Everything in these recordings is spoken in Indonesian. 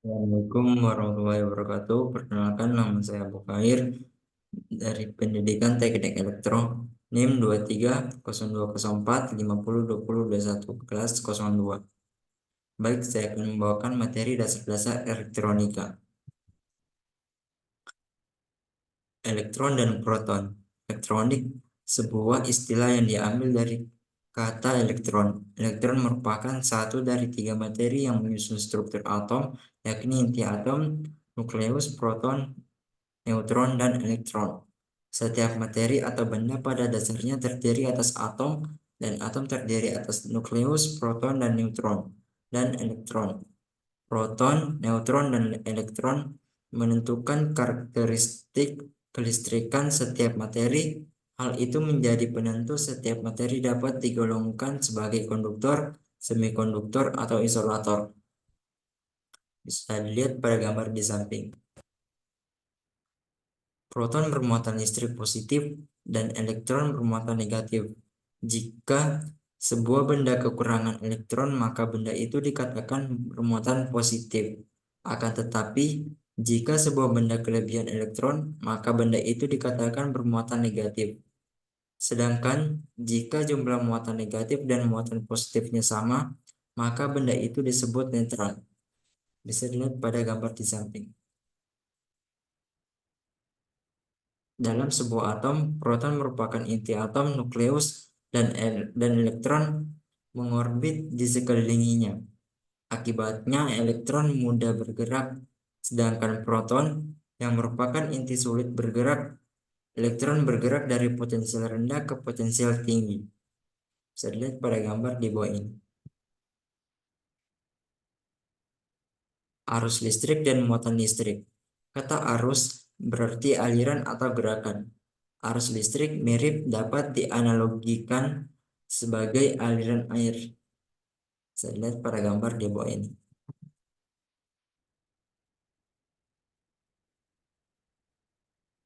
Assalamualaikum warahmatullahi wabarakatuh. Perkenalkan, nama saya Abu Khair dari Pendidikan Teknik Elektro, NIM 230204502021, kelas 02. Baik, saya akan membawakan materi dasar-dasar elektronika. Elektron dan proton. Elektronik, sebuah istilah yang diambil dari kata elektron. Elektron merupakan satu dari tiga materi yang menyusun struktur atom, yakni inti atom, nukleus, proton, neutron, dan elektron. Setiap materi atau benda pada dasarnya terdiri atas atom, dan atom terdiri atas nukleus, proton, dan neutron, dan elektron. Proton, neutron, dan elektron menentukan karakteristik kelistrikan setiap materi. Hal itu menjadi penentu setiap materi dapat digolongkan sebagai konduktor, semikonduktor, atau isolator. Bisa dilihat pada gambar di samping. Proton bermuatan listrik positif dan elektron bermuatan negatif. Jika sebuah benda kekurangan elektron, maka benda itu dikatakan bermuatan positif. Akan tetapi, jika sebuah benda kelebihan elektron, maka benda itu dikatakan bermuatan negatif. Sedangkan jika jumlah muatan negatif dan muatan positifnya sama, maka benda itu disebut netral. Bisa dilihat pada gambar di samping. Dalam sebuah atom, proton merupakan inti atom, nukleus, dan elektron mengorbit di sekelilinginya. Akibatnya, elektron mudah bergerak, sedangkan proton, yang merupakan inti sulit bergerak, elektron bergerak dari potensial rendah ke potensial tinggi. Bisa dilihat pada gambar di bawah ini. Arus listrik dan muatan listrik. Kata arus berarti aliran atau gerakan. Arus listrik mirip dapat dianalogikan sebagai aliran air. Saya lihat pada gambar di bawah ini.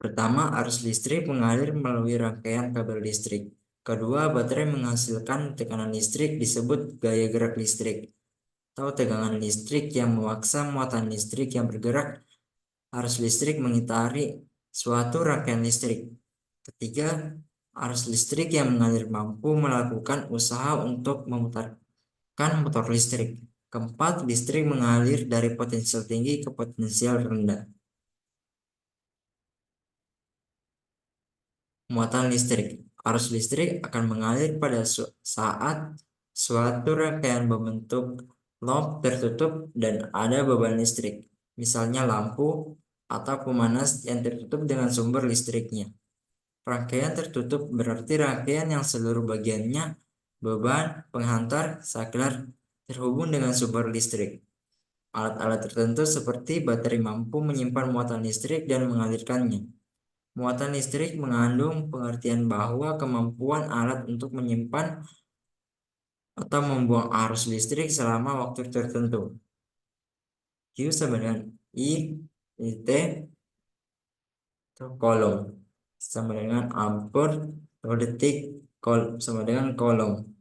Pertama, arus listrik mengalir melalui rangkaian kabel listrik. Kedua, baterai menghasilkan tekanan listrik disebut gaya gerak listrik, atau tegangan listrik yang memaksa muatan listrik yang bergerak. Arus listrik mengitari suatu rangkaian listrik. Ketiga, arus listrik yang mengalir mampu melakukan usaha untuk memutarkan motor listrik. Keempat, listrik mengalir dari potensial tinggi ke potensial rendah. Muatan listrik. Arus listrik akan mengalir pada saat suatu rangkaian membentuk loop tertutup dan ada beban listrik, misalnya lampu atau pemanas yang tertutup dengan sumber listriknya. Rangkaian tertutup berarti rangkaian yang seluruh bagiannya, beban, penghantar, saklar, terhubung dengan sumber listrik. Alat-alat tertentu seperti baterai mampu menyimpan muatan listrik dan mengalirkannya. Muatan listrik mengandung pengertian bahwa kemampuan alat untuk menyimpan atau membuang arus listrik selama waktu tertentu. Q sama dengan I T atau kolom sama dengan ampere atau detik sama dengan kolom.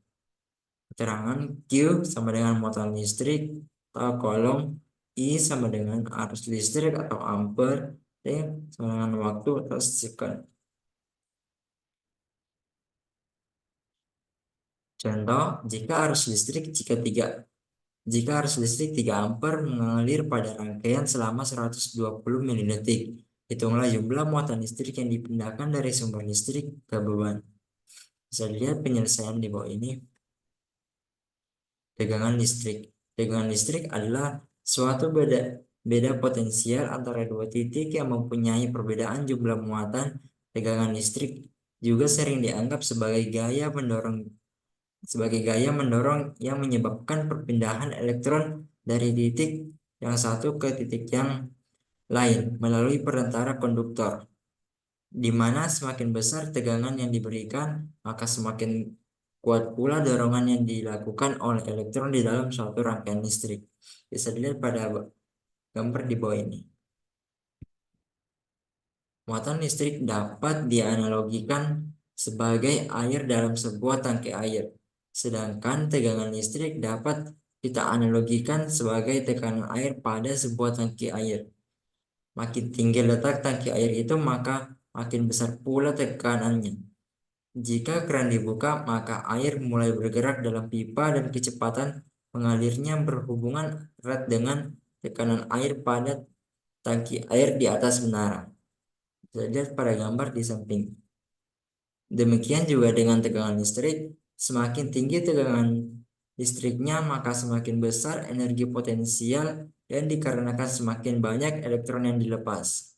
Keterangan Q sama dengan muatan listrik atau kolom, I sama dengan arus listrik atau ampere, T sama dengan waktu atau second. Contoh, jika arus listrik 3 ampere mengalir pada rangkaian selama 120 milidetik, hitunglah jumlah muatan listrik yang dipindahkan dari sumber listrik ke beban. Bisa dilihat penyelesaian di bawah ini. Tegangan listrik. Tegangan listrik adalah suatu beda potensial antara dua titik yang mempunyai perbedaan jumlah muatan. Tegangan listrik juga sering dianggap sebagai gaya mendorong yang menyebabkan perpindahan elektron dari titik yang satu ke titik yang lain melalui perantara konduktor, di mana semakin besar tegangan yang diberikan, maka semakin kuat pula dorongan yang dilakukan oleh elektron di dalam suatu rangkaian listrik. Bisa dilihat pada gambar di bawah ini. Muatan listrik dapat dianalogikan sebagai air dalam sebuah tangki air, sedangkan tegangan listrik dapat kita analogikan sebagai tekanan air pada sebuah tangki air. Makin tinggi letak tangki air itu, maka makin besar pula tekanannya. Jika keran dibuka, maka air mulai bergerak dalam pipa dan kecepatan mengalirnya berhubungan erat dengan tekanan air pada tangki air di atas menara. Bisa lihat pada gambar di samping. Demikian juga dengan tegangan listrik. Semakin tinggi tegangan listriknya, maka semakin besar energi potensial dan dikarenakan semakin banyak elektron yang dilepas.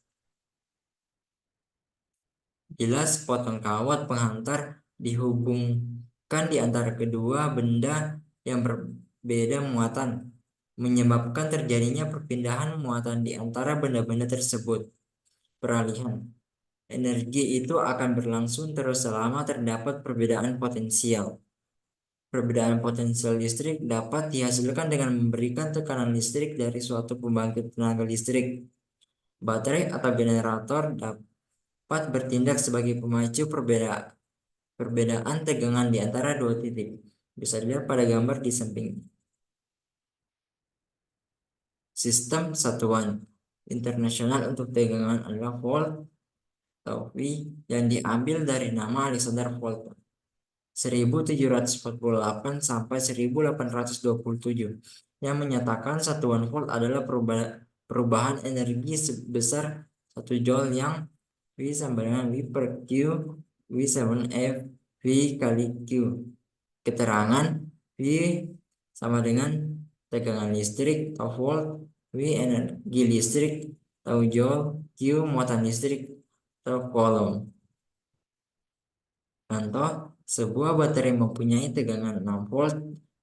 Bila sepotong kawat penghantar dihubungkan di antara kedua benda yang berbeda muatan, menyebabkan terjadinya perpindahan muatan di antara benda-benda tersebut. Peralihan energi itu akan berlangsung terus selama terdapat perbedaan potensial. Perbedaan potensial listrik dapat dihasilkan dengan memberikan tekanan listrik dari suatu pembangkit tenaga listrik. Baterai atau generator dapat bertindak sebagai pemacu perbedaan tegangan di antara dua titik. Bisa dilihat pada gambar di samping. Sistem satuan internasional untuk tegangan adalah volt atau V yang diambil dari nama Alexander Fulton 1748 sampai 1827, yang menyatakan satuan volt adalah perubahan energi sebesar 1 joule yang V sama dengan V per Q, V sama dengan F, V kali Q. Keterangan V sama dengan tegangan listrik atau volt, V energi listrik atau joule, Q muatan listrik atau coulomb. Contoh, sebuah baterai mempunyai tegangan 6 volt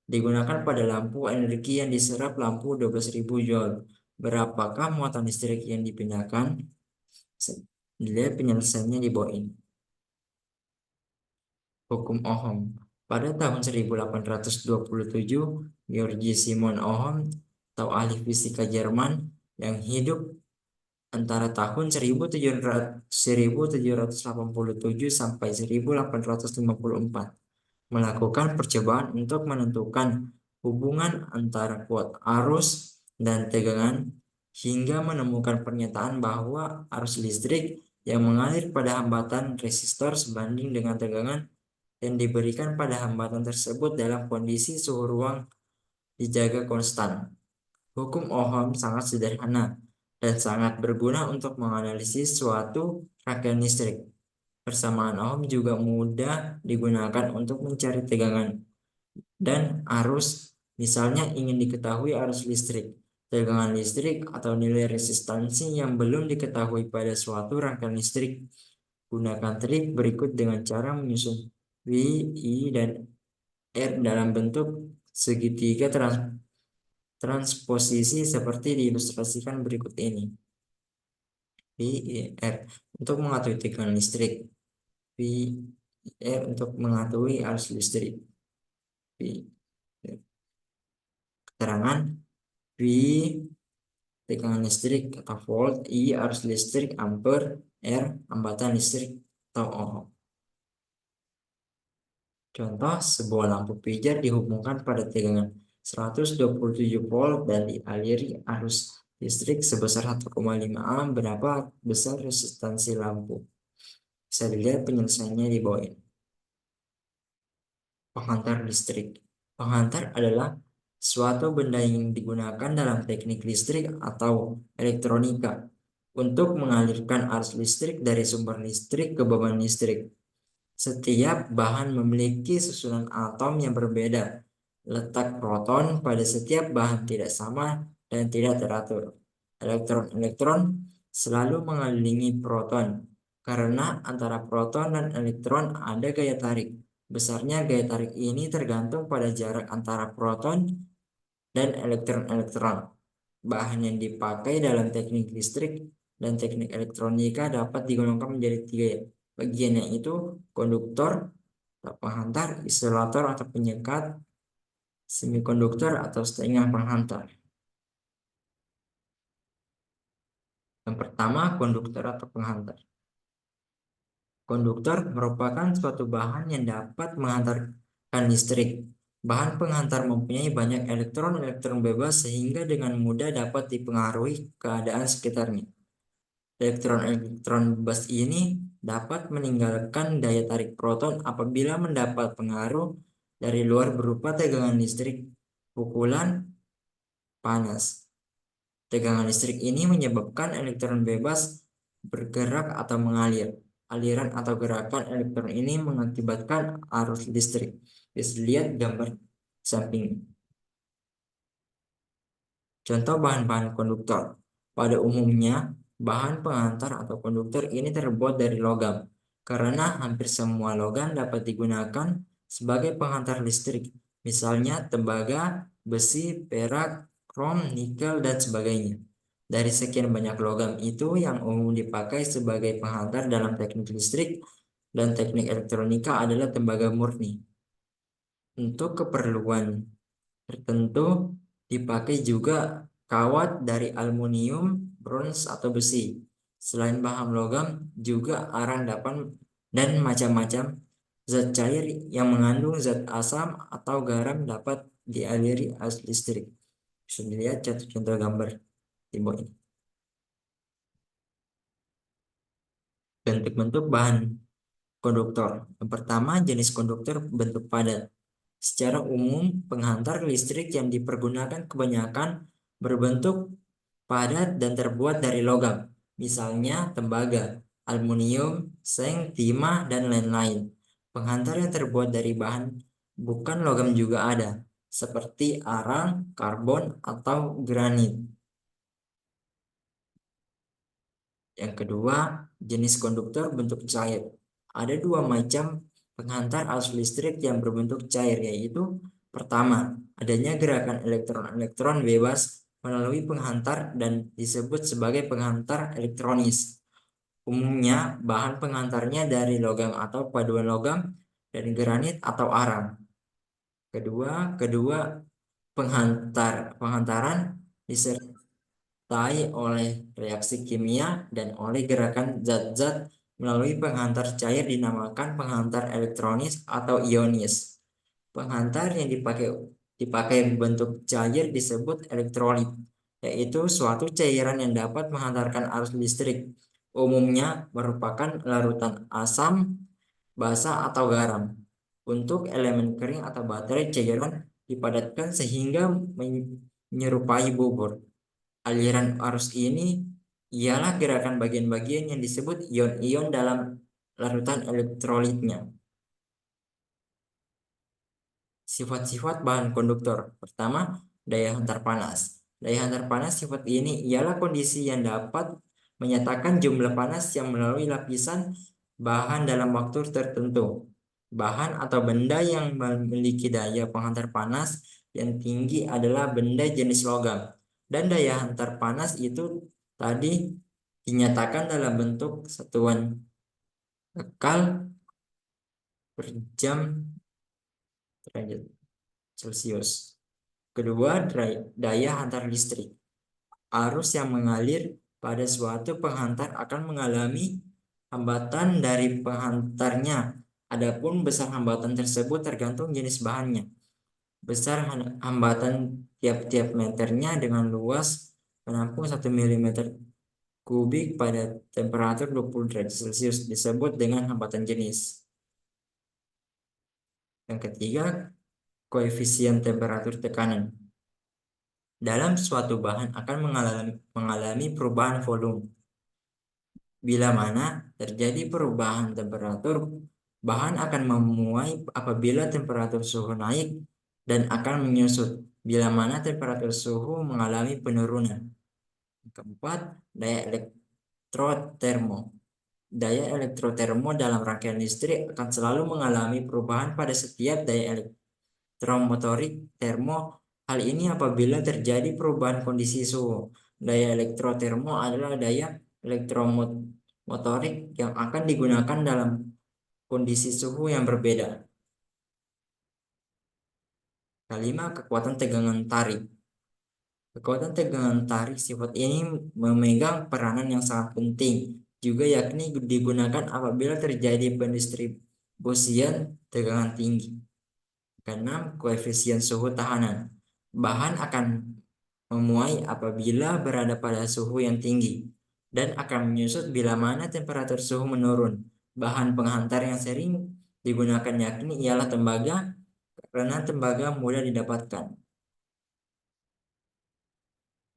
digunakan pada lampu energi yang diserap lampu 12.000 joule. Berapakah muatan listrik yang dipindahkan? Dilihat penyelesaiannya di bawah ini. Hukum Ohm. Pada tahun 1827, Georgi Simon Ohm atau ahli fisika Jerman yang hidup antara tahun 1787 sampai 1854 melakukan percobaan untuk menentukan hubungan antara kuat arus dan tegangan hingga menemukan pernyataan bahwa arus listrik yang mengalir pada hambatan resistor sebanding dengan tegangan yang diberikan pada hambatan tersebut dalam kondisi suhu ruang dijaga konstan. Hukum Ohm sangat sederhana dan sangat berguna untuk menganalisis suatu rangkaian listrik. Persamaan Ohm juga mudah digunakan untuk mencari tegangan dan arus. Misalnya ingin diketahui arus listrik, tegangan listrik, atau nilai resistansi yang belum diketahui pada suatu rangkaian listrik. Gunakan trik berikut dengan cara menyusun V, I, dan R dalam bentuk segitiga transposisi seperti diilustrasikan berikut ini. V, I, R untuk mengetahui tegangan listrik, V, I, R untuk mengetahui arus listrik. V, keterangan V tegangan listrik atau volt, I arus listrik ampere, R hambatan listrik atau ohm. Contoh, sebuah lampu pijar dihubungkan pada tegangan 127 volt dan dialiri arus listrik sebesar 1,5 A. Berapa besar resistansi lampu? Bisa dilihat penyelesaiannya di bawah ini. Penghantar listrik. Penghantar adalah suatu benda yang digunakan dalam teknik listrik atau elektronika untuk mengalirkan arus listrik dari sumber listrik ke beban listrik. Setiap bahan memiliki susunan atom yang berbeda. Letak proton pada setiap bahan tidak sama dan tidak teratur. Elektron-elektron selalu mengelilingi proton. Karena antara proton dan elektron ada gaya tarik. Besarnya gaya tarik ini tergantung pada jarak antara proton dan elektron-elektron. Bahan yang dipakai dalam teknik listrik dan teknik elektronika dapat digolongkan menjadi 3 bagian, yaitu konduktor atau penghantar, isolator atau penyekat, semikonduktor atau setengah penghantar. Yang pertama, konduktor atau penghantar. Konduktor merupakan suatu bahan yang dapat menghantarkan listrik. Bahan penghantar mempunyai banyak elektron-elektron bebas sehingga dengan mudah dapat dipengaruhi keadaan sekitarnya. Elektron-elektron bebas ini dapat meninggalkan daya tarik proton apabila mendapat pengaruh dari luar berupa tegangan listrik, pukulan, panas. Tegangan listrik ini menyebabkan elektron bebas bergerak atau mengalir. Aliran atau gerakan elektron ini mengakibatkan arus listrik. Bisa dilihat gambar samping. Contoh bahan-bahan konduktor. Pada umumnya, bahan penghantar atau konduktor ini terbuat dari logam, karena hampir semua logam dapat digunakan sebagai penghantar listrik, misalnya tembaga, besi, perak, krom, nikel, dan sebagainya. Dari sekian banyak logam itu yang umum dipakai sebagai penghantar dalam teknik listrik dan teknik elektronika adalah tembaga murni. Untuk keperluan tertentu dipakai juga kawat dari aluminium, bronze atau besi. Selain bahan logam, juga arang dapat dan macam-macam zat cair yang mengandung zat asam atau garam dapat dialiri arus listrik. Bisa dilihat contoh gambar di bawah ini. Bentuk-bentuk bahan konduktor. Yang pertama, jenis konduktor bentuk padat. Secara umum, penghantar listrik yang dipergunakan kebanyakan berbentuk padat dan terbuat dari logam, misalnya tembaga, aluminium, seng, timah, dan lain-lain. Penghantar yang terbuat dari bahan bukan logam juga ada, seperti arang, karbon, atau granit. Yang kedua, jenis konduktor bentuk cair. Ada dua macam penghantar arus listrik yang berbentuk cair, yaitu pertama, adanya gerakan elektron-elektron bebas melalui penghantar dan disebut sebagai penghantar elektronis. Umumnya, bahan penghantarnya dari logam atau paduan logam dan granit atau arang. Kedua, penghantaran disertai oleh reaksi kimia dan oleh gerakan zat-zat melalui penghantar cair dinamakan penghantar elektronis atau ionis. Penghantar yang dipakai bentuk cair disebut elektrolit, yaitu suatu cairan yang dapat menghantarkan arus listrik. Umumnya merupakan larutan asam, basa, atau garam. Untuk elemen kering atau baterai, cairan dipadatkan sehingga menyerupai bubur. Aliran arus ini ialah gerakan bagian-bagian yang disebut ion-ion dalam larutan elektrolitnya. Sifat-sifat bahan konduktor. Pertama, daya hantar panas. Daya hantar panas sifat ini ialah kondisi yang dapat menyatakan jumlah panas yang melalui lapisan bahan dalam waktu tertentu. Bahan atau benda yang memiliki daya penghantar panas yang tinggi adalah benda jenis logam. Dan daya hantar panas itu tadi dinyatakan dalam bentuk satuan kal per jam derajat Celcius. Kedua, daya hantar listrik. Arus yang mengalir pada suatu penghantar akan mengalami hambatan dari penghantarnya. Adapun besar hambatan tersebut tergantung jenis bahannya. Besar hambatan tiap-tiap meternya dengan luas penampung 1 mm kubik pada temperatur 20 derajat Celcius disebut dengan hambatan jenis. Yang ketiga, koefisien temperatur tekanan. Dalam suatu bahan akan mengalami perubahan volume. Bila mana terjadi perubahan temperatur, bahan akan memuai apabila temperatur suhu naik dan akan menyusut bila mana temperatur suhu mengalami penurunan. Keempat, daya elektrotermo. Daya elektrotermo dalam rangkaian listrik akan selalu mengalami perubahan pada setiap daya elektromotorik termo. Hal ini apabila terjadi perubahan kondisi suhu. Daya elektrotermo adalah daya elektromotorik yang akan digunakan dalam kondisi suhu yang berbeda. Kelima, kekuatan tegangan tarik. Kekuatan tegangan tarik sifat ini memegang peranan yang sangat penting juga, yakni digunakan apabila terjadi pendistribusian tegangan tinggi. Keenam, koefisien suhu tahanan. Bahan akan memuai apabila berada pada suhu yang tinggi dan akan menyusut bila mana temperatur suhu menurun. Bahan penghantar yang sering digunakan yakni ialah tembaga karena tembaga mudah didapatkan.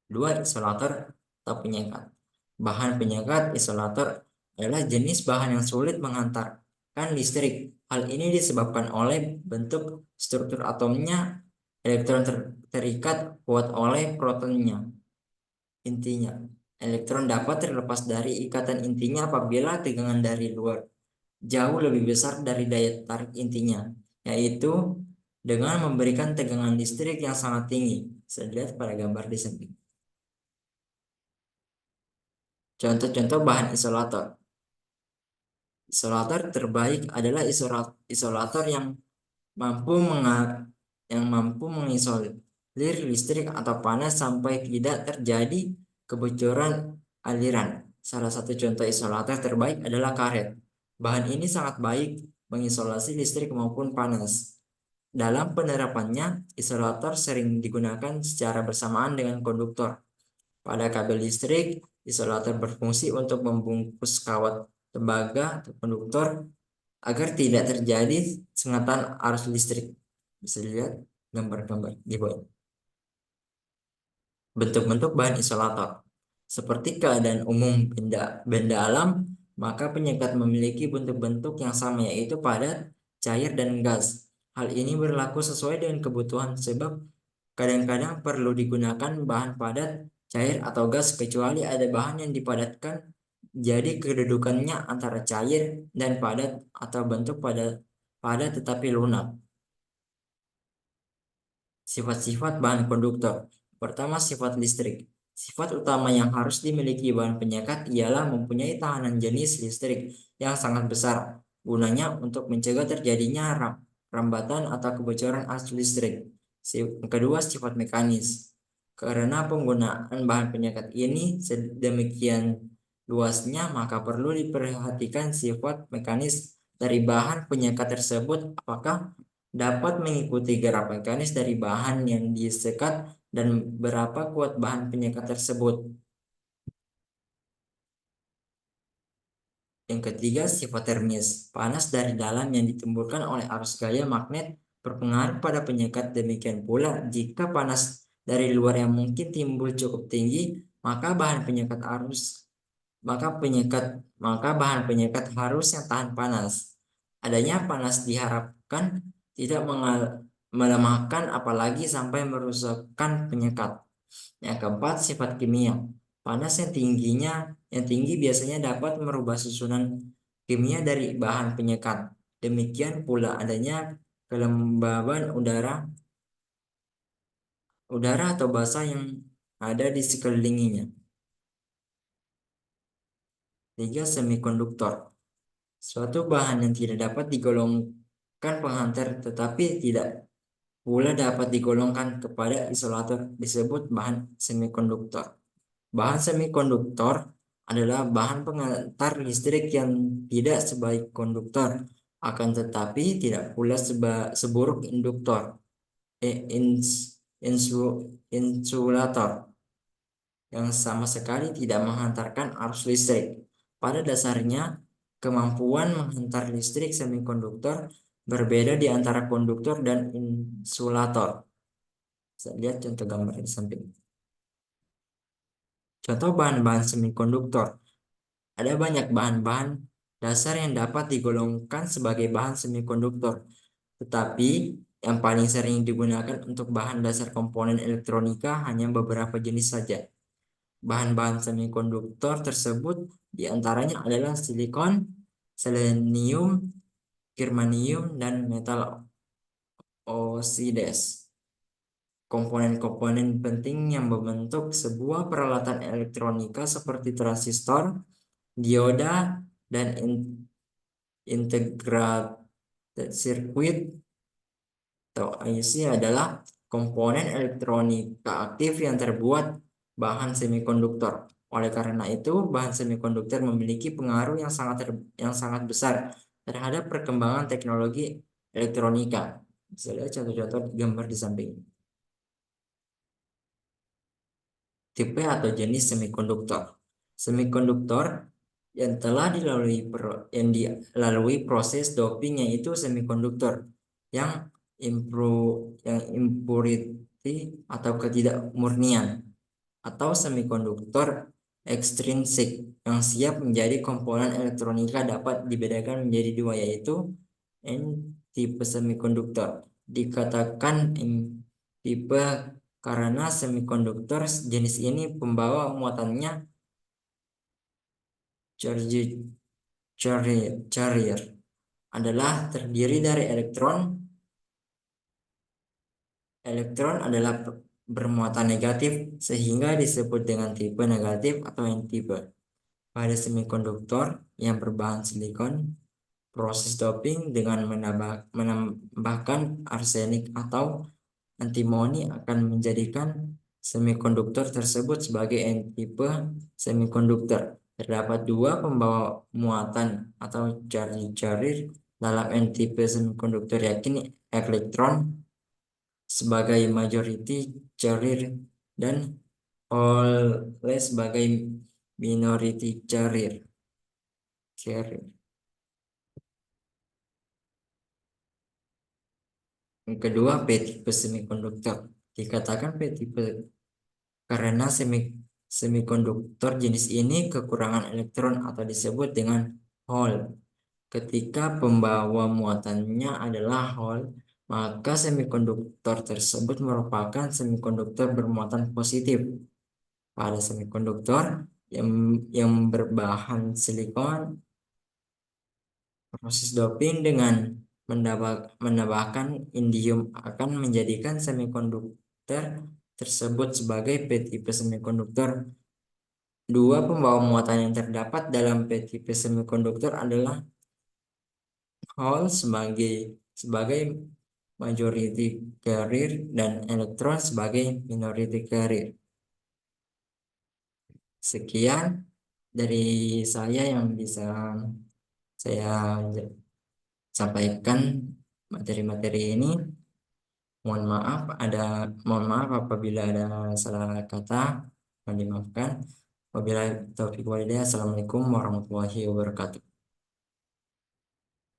Dua, isolator atau penyekat. Bahan penyekat isolator adalah jenis bahan yang sulit menghantarkan listrik. Hal ini disebabkan oleh bentuk struktur atomnya, elektron terikat kuat oleh protonnya. Intinya, elektron dapat terlepas dari ikatan intinya apabila tegangan dari luar jauh lebih besar dari daya tarik intinya, yaitu dengan memberikan tegangan listrik yang sangat tinggi. Bisa dilihat pada gambar di samping. Contoh-contoh bahan isolator. Isolator terbaik adalah isolator mampu yang mampu mengisolir listrik atau panas sampai tidak terjadi kebocoran aliran. Salah satu contoh isolator terbaik adalah karet. Bahan ini sangat baik mengisolasi listrik maupun panas. Dalam penerapannya, isolator sering digunakan secara bersamaan dengan konduktor. Pada kabel listrik, isolator berfungsi untuk membungkus kawat tembaga atau konduktor agar tidak terjadi sengatan arus listrik. Bisa dilihat gambar-gambar di bawah. Bentuk-bentuk bahan isolator. Seperti keadaan umum benda alam, maka penyekat memiliki bentuk-bentuk yang sama, yaitu padat, cair, dan gas. Hal ini berlaku sesuai dengan kebutuhan sebab kadang-kadang perlu digunakan bahan padat, cair, atau gas kecuali ada bahan yang dipadatkan jadi kedudukannya antara cair dan padat atau bentuk padat tetapi lunak. Sifat-sifat bahan konduktor. Pertama, sifat listrik. Sifat utama yang harus dimiliki bahan penyekat ialah mempunyai tahanan jenis listrik yang sangat besar. Gunanya untuk mencegah terjadinya rambatan atau kebocoran arus listrik. Kedua, sifat mekanis. Karena penggunaan bahan penyekat ini sedemikian luasnya, maka perlu diperhatikan sifat mekanis dari bahan penyekat tersebut, apakah dapat mengikuti gerak mekanis dari bahan yang disekat dan berapa kuat bahan penyekat tersebut. Yang ketiga, sifat termis. Panas dari dalam yang ditimbulkan oleh arus gaya magnet berpengaruh pada penyekat. Demikian pula, jika panas dari luar yang mungkin timbul cukup tinggi, maka bahan penyekat harusnya tahan panas. Adanya panas diharapkan tidak melemahkan apalagi sampai merusakkan penyekat. Yang keempat, sifat kimia. Panas yang tinggi biasanya dapat merubah susunan kimia dari bahan penyekat. Demikian pula adanya kelembaban udara atau basa yang ada di sekelilinginya. Tiga, semikonduktor. Suatu bahan yang tidak dapat digolongkan penghantar tetapi tidak pula dapat digolongkan kepada isolator disebut bahan semikonduktor. Bahan semikonduktor adalah bahan pengantar listrik yang tidak sebaik konduktor, akan tetapi tidak pula seburuk insulator yang sama sekali tidak menghantarkan arus listrik. Pada dasarnya, kemampuan menghantar listrik semikonduktor berbeda di antara konduktor dan insulator. Bisa lihat contoh gambar di samping. Contoh bahan-bahan semikonduktor. Ada banyak bahan-bahan dasar yang dapat digolongkan sebagai bahan semikonduktor, tetapi yang paling sering digunakan untuk bahan dasar komponen elektronika hanya beberapa jenis saja. Bahan-bahan semikonduktor tersebut diantaranya adalah silikon, selenium, germanium, dan metal oksides. Komponen-komponen penting yang membentuk sebuah peralatan elektronika seperti transistor, dioda, dan integrated circuit atau IC adalah komponen elektronika aktif yang terbuat bahan semikonduktor. Oleh karena itu, bahan semikonduktor memiliki pengaruh yang sangat besar terhadap perkembangan teknologi elektronika. Bisa lihat contoh-contoh gambar di samping. Tipe atau jenis semikonduktor. Semikonduktor yang telah dilalui proses doping yaitu semikonduktor yang impurity atau ketidakmurnian, atau semikonduktor ekstrinsik yang siap menjadi komponen elektronika dapat dibedakan menjadi dua, yaitu N tipe semikonduktor. Dikatakan N tipe karena semikonduktor jenis ini pembawa muatannya carrier adalah terdiri dari elektron. Elektron adalah bermuatan negatif sehingga disebut dengan tipe negatif atau N tipe. Pada semikonduktor yang berbahan silikon, proses doping dengan menambahkan arsenik atau antimoni akan menjadikan semikonduktor tersebut sebagai N-tipe semikonduktor. Terdapat dua pembawa muatan atau carrier dalam N-tipe semikonduktor, yakni elektron sebagai majority carrier dan hole sebagai minority carrier. Yang kedua, P-tipe semikonduktor. Dikatakan P-tipe karena semikonduktor jenis ini kekurangan elektron atau disebut dengan hole. Ketika pembawa muatannya adalah hole, maka semikonduktor tersebut merupakan semikonduktor bermuatan positif. Pada semikonduktor yang berbahan silikon, proses doping dengan menambahkan indium akan menjadikan semikonduktor tersebut sebagai P-tipe semikonduktor. Dua pembawa muatan yang terdapat dalam P-tipe semikonduktor adalah hole sebagai majority carrier dan elektron sebagai minority carrier. Sekian dari saya yang bisa saya sampaikan materi-materi ini. Mohon maaf apabila ada salah kata, mohon dimaafkan. Wabillahi taufiq walhidayah. Assalamualaikum warahmatullahi wabarakatuh.